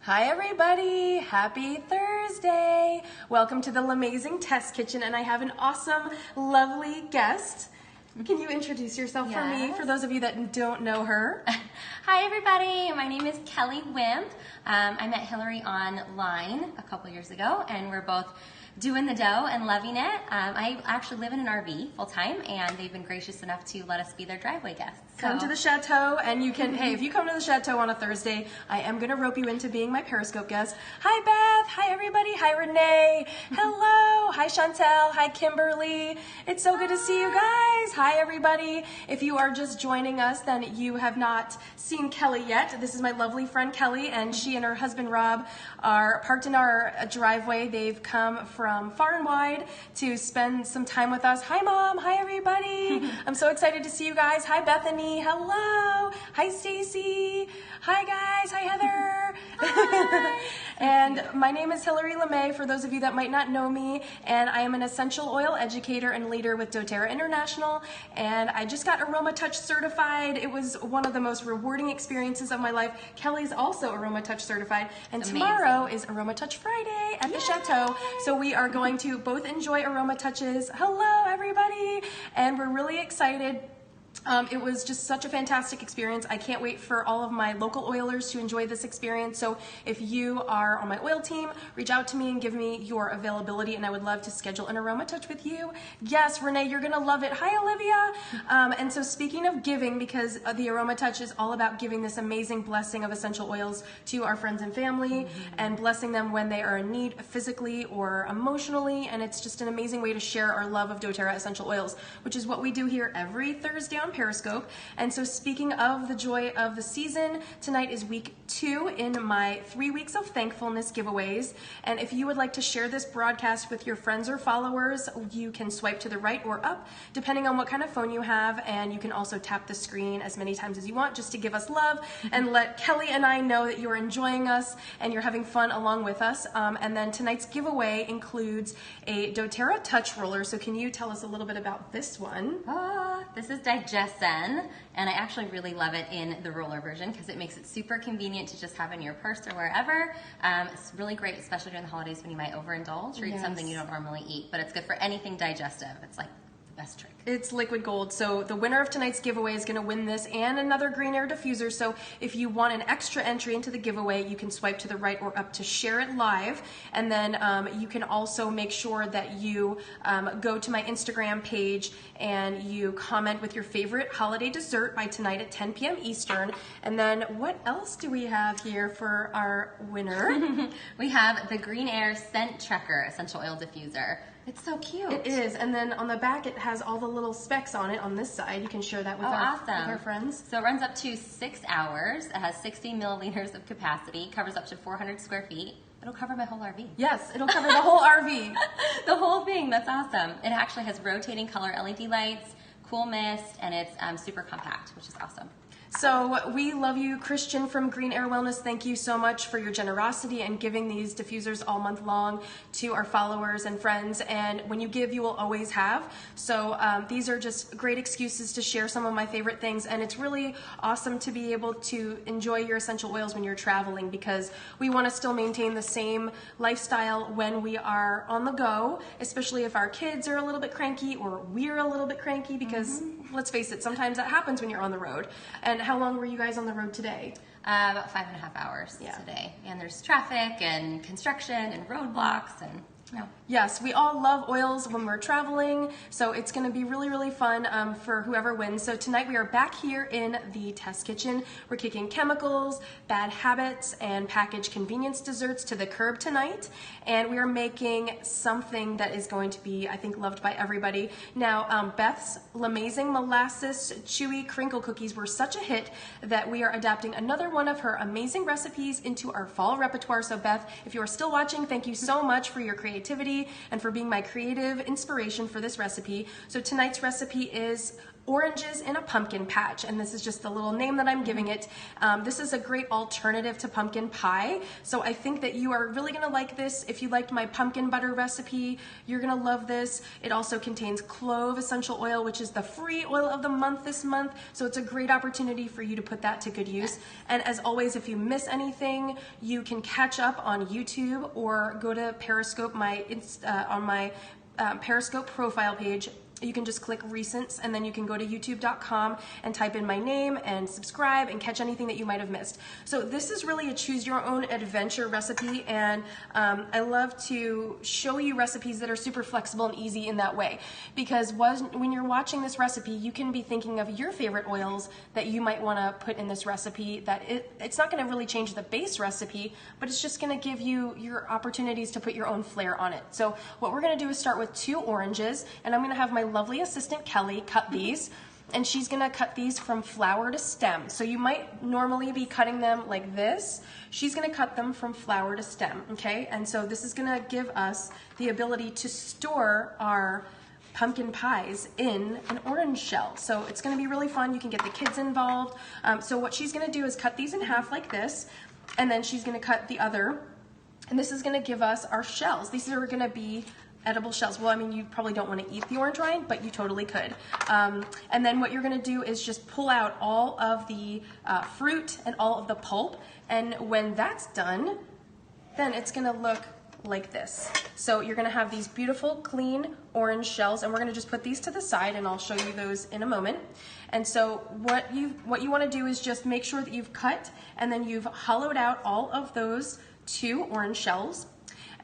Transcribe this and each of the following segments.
Hi everybody, happy Thursday. Welcome to the LaMayzing Test Kitchen, and I have an awesome, lovely guest. Can you introduce yourself for me, for those of you that don't know her? Hi everybody, my name is Kelley Wimp. I met Hillary online a couple years ago, and we're both doing the dough and loving it. I actually live in an RV full-time, and they've been gracious enough to let us be their driveway guests. Come to the chateau, and you can, hey, if you come to the chateau on a Thursday, I am going to rope you into being my Periscope guest. Hi Beth, hi everybody, hi Renee, hello, hi Chantel, hi Kimberly. It's so good to see you guys. Hi everybody. If you are just joining us, then you have not seen Kelley yet. This is my lovely friend Kelley, and she and her husband Rob are parked in our driveway. They've come from far and wide to spend some time with us. Hi Mom, hi everybody. I'm so excited to see you guys. Hi Bethany. Hello. Hi, Stacy. Hi, guys. Hi, Heather. Hi. And my name is Hillary LaMay, for those of you that might not know me, and I am an essential oil educator and leader with doTERRA International, and I just got Aroma Touch certified. It was one of the most rewarding experiences of my life. Kelley's also Aroma Touch certified, and tomorrow is Aroma Touch Friday at the Chateau, so we are going to both enjoy Aroma Touches. Hello, everybody, and we're really excited. It was just such a fantastic experience. I can't wait for all of my local oilers to enjoy this experience. So if you are on my oil team, reach out to me and give me your availability, and I would love to schedule an Aroma Touch with you. Yes, Renee, you're gonna love it. Hi, Olivia. And so speaking of giving, because the Aroma Touch is all about giving this amazing blessing of essential oils to our friends and family, and blessing them when they are in need physically or emotionally, and it's just an amazing way to share our love of doTERRA essential oils, which is what we do here every Thursday on Periscope. And so speaking of the joy of the season, tonight is week 2 in my 3 weeks of thankfulness giveaways. And if you would like to share this broadcast with your friends or followers, you can swipe to the right or up, depending on what kind of phone you have. And you can also tap the screen as many times as you want, just to give us love and let Kelley and I know that you're enjoying us and you're having fun along with us. And then tonight's giveaway includes a doTERRA Touch Roller. So can you tell us a little bit about this one? This is Digesten, and I actually really love it in the roller version because it makes it super convenient to just have in your purse or wherever. It's really great, especially during the holidays when you might overindulge or eat something you don't normally eat, but it's good for anything digestive. It's like the best trick. It's liquid gold. So the winner of tonight's giveaway is going to win this and another green air diffuser. So if you want an extra entry into the giveaway, you can swipe to the right or up to share it live. And then you can also make sure that you go to my Instagram page and you comment with your favorite holiday dessert by tonight at 10 p.m. Eastern. And then what else do we have here for our winner? We have the Green Air Scent Checker Essential Oil Diffuser. It's so cute. It is, and then on the back it has all the little specs on it on this side. You can share that with, with our friends. So it runs up to 6 hours. It has 60 milliliters of capacity, covers up to 400 square feet. It'll cover my whole RV. Yes, it'll cover the whole RV. The whole thing, that's awesome. It actually has rotating color LED lights, cool mist, and it's super compact, which is awesome. So we love you, Christian from Green Air Wellness. Thank you so much for your generosity and giving these diffusers all month long to our followers and friends. And when you give, you will always have. So these are just great excuses to share some of my favorite things. And it's really awesome to be able to enjoy your essential oils when you're traveling, because we want to still maintain the same lifestyle when we are on the go, especially if our kids are a little bit cranky or we're a little bit cranky, because let's face it, sometimes that happens when you're on the road. And how long were you guys on the road today? About 5.5 hours today. And there's traffic and construction and roadblocks and Yes, we all love oils when we're traveling, so it's going to be really, really fun for whoever wins. So tonight we are back here in the test kitchen. We're kicking chemicals, bad habits, and packaged convenience desserts to the curb tonight, and we are making something that is going to be, I think, loved by everybody. Now, Beth's LaMayzing Molasses Chewy Crinkle Cookies were such a hit that we are adapting another one of her amazing recipes into our fall repertoire. So Beth, if you are still watching, thank you so much for your creativity and for being my creative inspiration for this recipe. So tonight's recipe is oranges in a pumpkin patch, and this is just the little name that I'm giving it. This is a great alternative to pumpkin pie, so I think that you are really gonna like this. If you liked my pumpkin butter recipe, you're gonna love this. It also contains clove essential oil, which is the free oil of the month this month, so it's a great opportunity for you to put that to good use. And as always, if you miss anything, you can catch up on YouTube or go to Periscope, on my Periscope profile page. You can just click recents, and then you can go to youtube.com and type in my name and subscribe and catch anything that you might have missed. So this is really a choose your own adventure recipe, and I love to show you recipes that are super flexible and easy in that way, because when you're watching this recipe, you can be thinking of your favorite oils that you might want to put in this recipe. That it's not going to really change the base recipe, but it's just going to give you your opportunities to put your own flair on it. So what we're going to do is start with 2 oranges, and I'm going to have my lovely assistant Kelley cut these, and she's gonna cut these from flower to stem. So you might normally be cutting them like this. She's gonna cut them from flower to stem, okay? And so this is gonna give us the ability to store our pumpkin pies in an orange shell. So it's gonna be really fun. You can get the kids involved. So what she's gonna do is cut these in half like this, and then she's gonna cut the other, and this is gonna give us our shells. These are gonna be edible shells. Well, I mean, you probably don't want to eat the orange rind, but you totally could. And then what you're going to do is just pull out all of the fruit and all of the pulp, and when that's done, then it's going to look like this. So you're going to have these beautiful, clean orange shells, and we're going to just put these to the side, and I'll show you those in a moment. And so what you want to do is just make sure that you've cut and then you've hollowed out all of those 2 orange shells.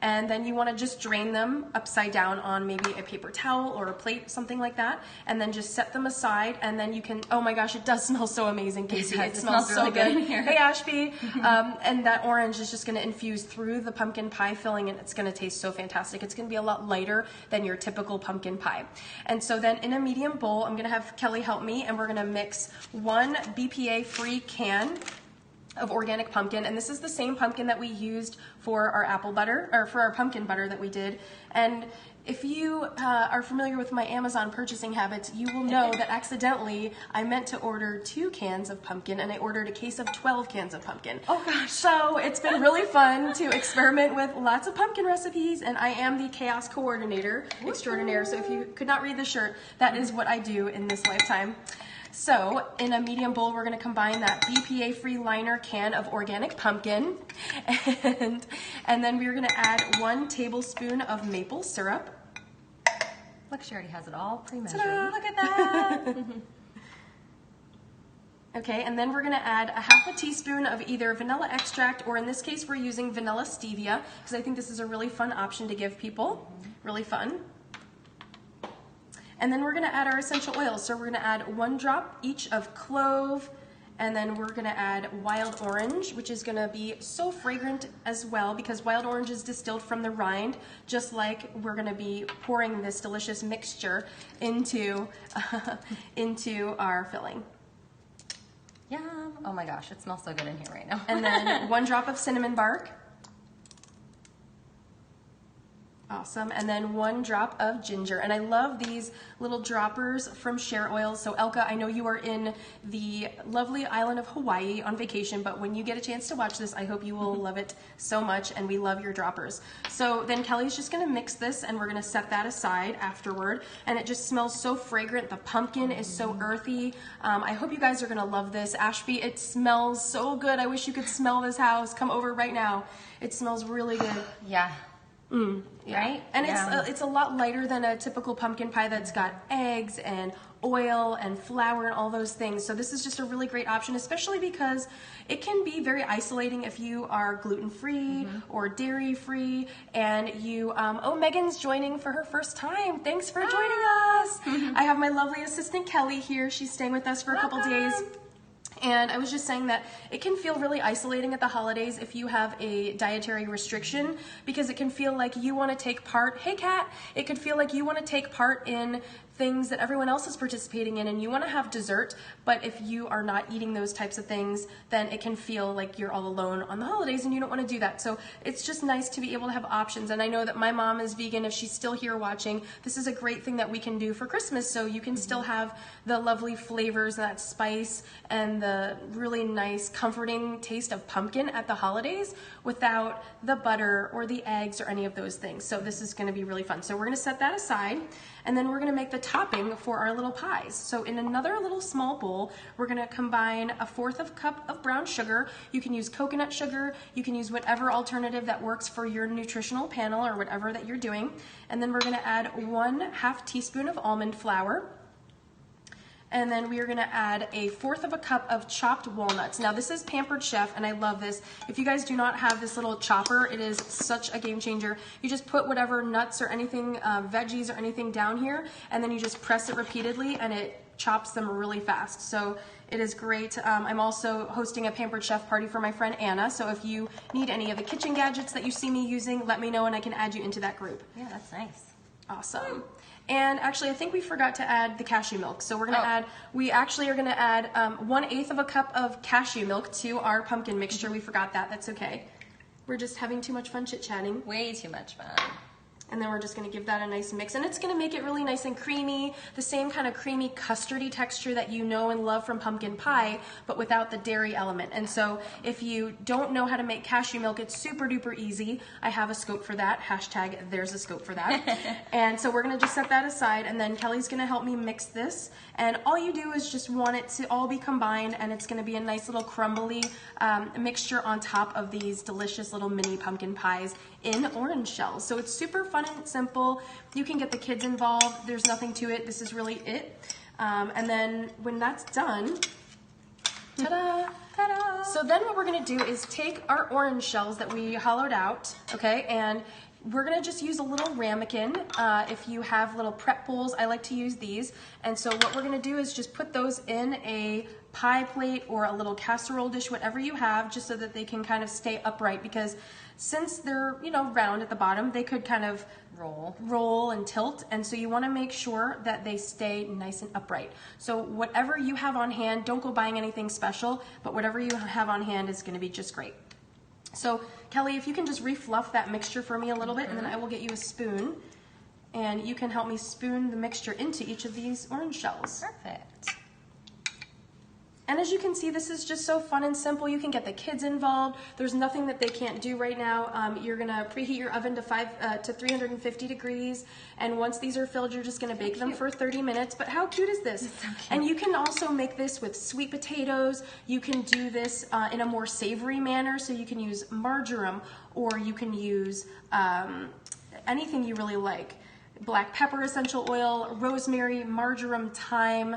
And then you want to just drain them upside down on maybe a paper towel or a plate, something like that, and then just set them aside, and then you can, oh my gosh, it does smell so amazing, Casey. It smells so really good. good here. Hey, Ashby. And that orange is just going to infuse through the pumpkin pie filling, and it's going to taste so fantastic. It's going to be a lot lighter than your typical pumpkin pie. And so then in a medium bowl, I'm going to have Kelley help me, and we're going to mix 1 BPA-free can of organic pumpkin, and this is the same pumpkin that we used for our apple butter, or for our pumpkin butter that we did. And if you are familiar with my Amazon purchasing habits, you will know that accidentally I meant to order 2 cans of pumpkin, and I ordered a case of 12 cans of pumpkin. Oh gosh. So it's been really fun to experiment with lots of pumpkin recipes, and I am the chaos coordinator extraordinaire. So if you could not read the shirt, that is what I do in this lifetime. So in a medium bowl, we're going to combine that BPA-free liner can of organic pumpkin, and then we're going to add 1 tablespoon of maple syrup. Look, she already has it all pre-measured. Ta-da, look at that! Okay, and then we're going to add a half a teaspoon of either vanilla extract, or in this case, we're using vanilla stevia, because I think this is a really fun option to give people. Really fun. And then we're going to add our essential oils. So we're going to add 1 drop each of clove, and then we're going to add wild orange, which is going to be so fragrant as well, because wild orange is distilled from the rind, just like we're going to be pouring this delicious mixture into our filling. Yum. Oh my gosh, it smells so good in here right now. And then 1 drop of cinnamon bark. Awesome. And then 1 drop of ginger. And I love these little droppers from Share Oils. So Elka, I know you are in the lovely island of Hawaii on vacation, but when you get a chance to watch this, I hope you will love it so much, and we love your droppers. So then Kelley's just going to mix this, and we're going to set that aside afterward. And it just smells so fragrant. The pumpkin is so earthy. I hope you guys are going to love this. Ashby, it smells so good. I wish you could smell this house. Come over right now. It smells really good. Yeah. Yeah. Right? And Yeah. it's a lot lighter than a typical pumpkin pie that's got eggs and oil and flour and all those things. So this is just a really great option, especially because it can be very isolating if you are gluten-free or dairy-free, and you, oh, Megan's joining for her first time. Thanks for joining us. I have my lovely assistant Kelley here. She's staying with us for a couple days. And I was just saying that it can feel really isolating at the holidays if you have a dietary restriction, because it can feel like you want to take part. Hey, Kat. It could feel like you want to take part in things that everyone else is participating in, and you want to have dessert, but if you are not eating those types of things, then it can feel like you're all alone on the holidays, and you don't want to do that. So it's just nice to be able to have options. And I know that my mom is vegan. If she's still here watching, this is a great thing that we can do for Christmas, so you can still have the lovely flavors, that spice, and the really nice comforting taste of pumpkin at the holidays without the butter or the eggs or any of those things. So this is going to be really fun. So we're going to set that aside, and then we're going to make the topping for our little pies. So in another little small bowl, we're going to combine 1/4 cup of brown sugar. You can use coconut sugar. You can use whatever alternative that works for your nutritional panel or whatever that you're doing. And then we're going to add 1/2 teaspoon of almond flour. And then we are going to add 1/4 cup of chopped walnuts. Now this is Pampered Chef, and I love this. If you guys do not have this little chopper, it is such a game changer. You just put whatever nuts or anything, veggies or anything down here, and then you just press it repeatedly, and it chops them really fast. So it is great. I'm also hosting a Pampered Chef party for my friend Anna, so if you need any of the kitchen gadgets that you see me using, let me know and I can add you into that group. Yeah, that's nice. Awesome. And actually, I think we forgot to add the cashew milk. So we're going to we actually are going to add 1/8 cup of cashew milk to our pumpkin mixture. We forgot that. That's okay. We're just having too much fun chit-chatting. Way too much fun. And then we're just going to give that a nice mix. And it's going to make it really nice and creamy, the same kind of creamy custardy texture that you know and love from pumpkin pie, but without the dairy element. And so if you don't know how to make cashew milk, it's super duper easy. I have a scope for that. Hashtag there's a scope for that. And so we're going to just set that aside, and then Kelley's going to help me mix this. And all you do is just want it to all be combined, and it's going to be a nice little crumbly mixture on top of these delicious little mini pumpkin pies in orange shells. So it's super fun and simple. You can get the kids involved. There's nothing to it. This is really it. And then when that's done, ta-da! Ta-da! So then what we're going to do is take our orange shells that we hollowed out, okay, and we're going to just use a little ramekin. If you have little prep bowls, I like to use these. And so what we're going to do is just put those in a pie plate or a little casserole dish, whatever you have, just so that they can kind of stay upright, because since they're, you know, round at the bottom, they could kind of roll and tilt, and so you want to make sure that they stay nice and upright. So whatever you have on hand, don't go buying anything special, but whatever you have on hand is going to be just great. So Kelley, if you can just refluff that mixture for me a little bit, and then I will get you a spoon, and you can help me spoon the mixture into each of these orange shells. Perfect. And as you can see, this is just so fun and simple. You can get the kids involved. There's nothing that they can't do right now. You're gonna preheat your oven to 350 degrees, and once these are filled, you're just gonna bake them for 30 minutes. But how cute is this? So cute. And you can also make this with sweet potatoes. You can do this in a more savory manner, so you can use marjoram, or you can use anything you really like. Black pepper essential oil, rosemary, marjoram, thyme,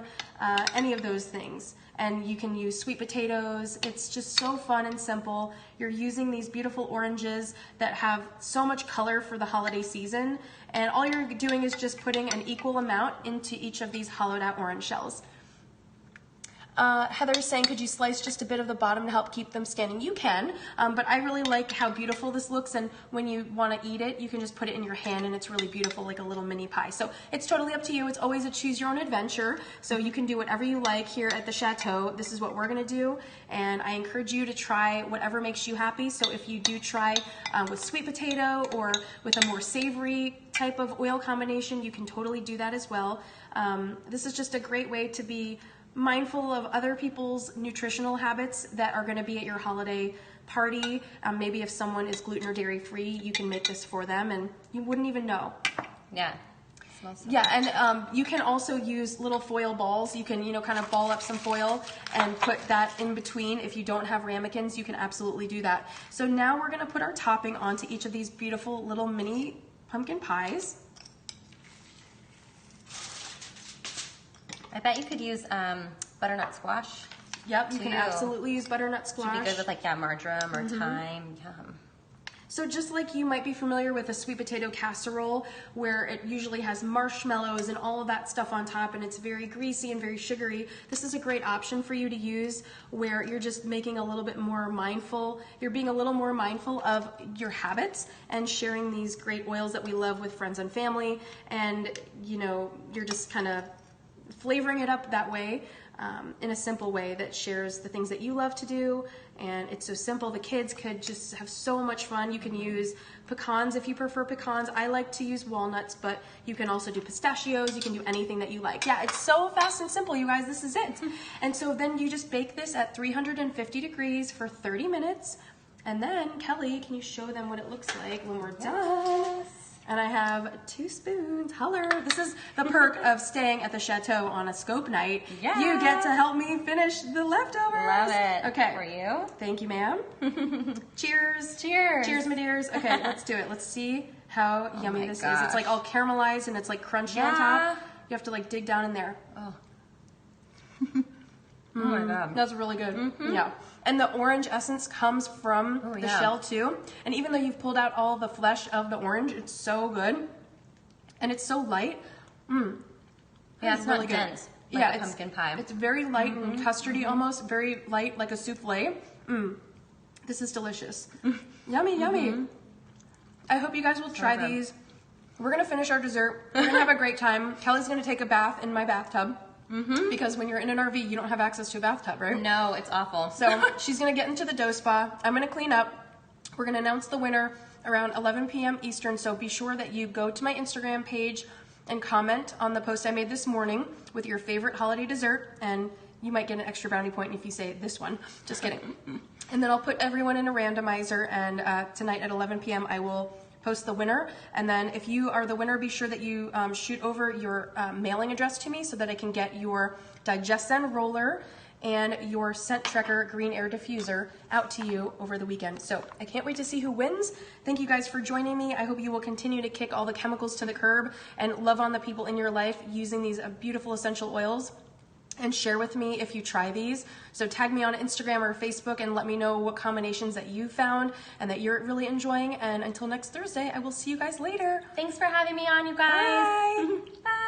any of those things. And you can use sweet potatoes. It's just so fun and simple. You're using these beautiful oranges that have so much color for the holiday season, and all you're doing is just putting an equal amount into each of these hollowed out orange shells. Heather's saying, could you slice just a bit of the bottom to help keep them standing? You can, but I really like how beautiful this looks, and when you want to eat it, you can just put it in your hand, and it's really beautiful, like a little mini pie. So it's totally up to you. It's always a choose your own adventure, so you can do whatever you like here at the Chateau. This is what we're going to do, and I encourage you to try whatever makes you happy. So if you do try with sweet potato or with a more savory type of oil combination, you can totally do that as well. This is just a great way to be mindful of other people's nutritional habits that are going to be at your holiday party. Maybe if someone is gluten or dairy free, you can make this for them and you wouldn't even know. Yeah. Smells so yeah, and you can also use little foil balls. You can, you know, kind of ball up some foil and put that in between. If you don't have ramekins, you can absolutely do that. So now we're going to put our topping onto each of these beautiful little mini pumpkin pies. I bet you could use butternut squash. Yep, you can absolutely use butternut squash. Should be good with, like, yeah, marjoram or thyme. Yum. So just like you might be familiar with a sweet potato casserole where it usually has marshmallows and all of that stuff on top and it's very greasy and very sugary, this is a great option for you to use where you're just making a little bit more mindful, you're being a little more mindful of your habits and sharing these great oils that we love with friends and family, and you know, you're just kind of flavoring it up that way. In a simple way that shares the things that you love to do, and it's so simple. The kids could just have so much fun. You can use pecans if you prefer pecans. I like to use walnuts, but you can also do pistachios. You can do anything that you like. Yeah, it's so fast and simple, you guys. This is it. And so then you just bake this at 350 degrees for 30 minutes. And then, Kelley, can you show them what it looks like when we're done? And I have 2 spoons. Holler. This is the perk of staying at the chateau on a scope night. Yeah. You get to help me finish the leftovers. Love it. Okay. For you. Thank you, ma'am. Cheers. Cheers. Cheers, my dears. Okay, let's do it. Let's see how yummy this is. It's like all caramelized and it's like crunchy on top. You have to like dig down in there. Oh. Oh my God. That's really good. Yeah. And the orange essence comes from the shell too. And even though you've pulled out all the flesh of the orange, it's so good. And it's so light. Yeah, it's really dense. Like a pumpkin pie. It's very light and custardy almost, very light like a souffle. This is delicious. Yummy, yummy. I hope you guys will try these. We're gonna finish our dessert. We're gonna have a great time. Kelley's gonna take a bath in my bathtub. Because when you're in an RV, you don't have access to a bathtub, right? No, it's awful. So she's gonna get into the dough spa. I'm gonna clean up. We're gonna announce the winner around 11 p.m. Eastern, so be sure that you go to my Instagram page and comment on the post I made this morning with your favorite holiday dessert, and you might get an extra brownie point if you say this one. Just kidding. And then I'll put everyone in a randomizer, and tonight at 11 p.m. I will post the winner. And then if you are the winner, be sure that you shoot over your mailing address to me so that I can get your Digestion roller and your Scent Trekker green air diffuser out to you over the weekend. So I can't wait to see who wins. Thank you guys for joining me. I hope you will continue to kick all the chemicals to the curb and love on the people in your life using these beautiful essential oils. And share with me if you try these. So tag me on Instagram or Facebook and let me know what combinations that you found and that you're really enjoying. And until next Thursday, I will see you guys later. Thanks for having me on, you guys. Bye. Bye.